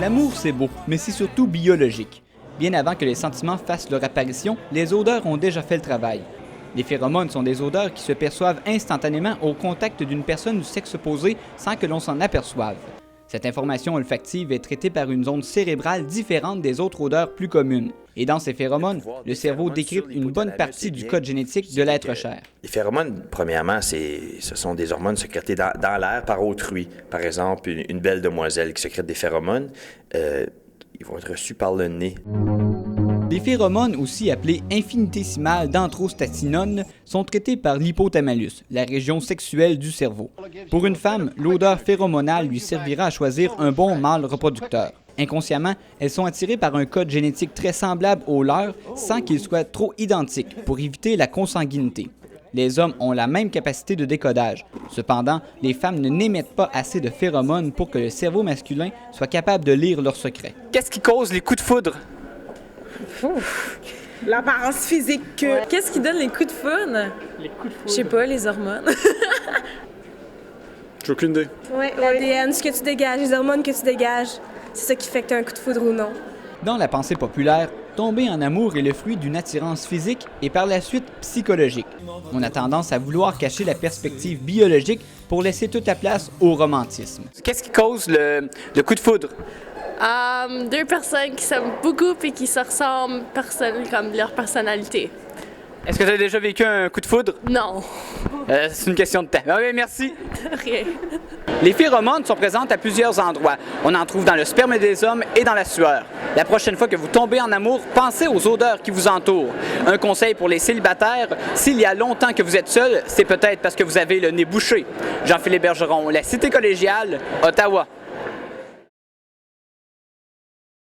L'amour, c'est beau, mais c'est surtout biologique. Bien avant que les sentiments fassent leur apparition, les odeurs ont déjà fait le travail. Les phéromones sont des odeurs qui se perçoivent instantanément au contact d'une personne du sexe opposé sans que l'on s'en aperçoive. Cette information olfactive est traitée par une zone cérébrale différente des autres odeurs plus communes. Et dans ces phéromones, le cerveau décrypte une bonne partie du code génétique de l'être cher. Les phéromones, premièrement, ce sont des hormones sécrétées dans l'air par autrui. Par exemple, une belle demoiselle qui sécrète des phéromones, ils vont être reçus par le nez. Les phéromones, aussi appelées infinitésimales d'androstatinone, sont traitées par l'hypothalamus, la région sexuelle du cerveau. Pour une femme, l'odeur phéromonale lui servira à choisir un bon mâle reproducteur. Inconsciemment, elles sont attirées par un code génétique très semblable au leur sans qu'il soit trop identique pour éviter la consanguinité. Les hommes ont la même capacité de décodage. Cependant, les femmes n'émettent pas assez de phéromones pour que le cerveau masculin soit capable de lire leurs secrets. Qu'est-ce qui cause les coups de foudre? L'apparence physique. Ouais. Qu'est-ce qui donne les coups de foudre? Les coups de foudre. Je sais pas, les hormones. J'ai aucune idée. Oui, l'ADN, ce que tu dégages, les hormones que tu dégages, c'est ça qui fait que tu as un coup de foudre ou non. Dans la pensée populaire, tomber en amour est le fruit d'une attirance physique et par la suite psychologique. On a tendance à vouloir cacher la perspective biologique pour laisser toute la place au romantisme. Qu'est-ce qui cause le coup de foudre? Deux personnes qui s'aiment beaucoup et qui se ressemblent comme leur personnalité. Est-ce que tu as déjà vécu un coup de foudre? Non. C'est une question de temps. Ah oui, merci. Rien. Les phéromones sont présentes à plusieurs endroits. On en trouve dans le sperme des hommes et dans la sueur. La prochaine fois que vous tombez en amour, pensez aux odeurs qui vous entourent. Un conseil pour les célibataires, s'il y a longtemps que vous êtes seul, c'est peut-être parce que vous avez le nez bouché. Jean-Philippe Bergeron, La Cité collégiale, Ottawa.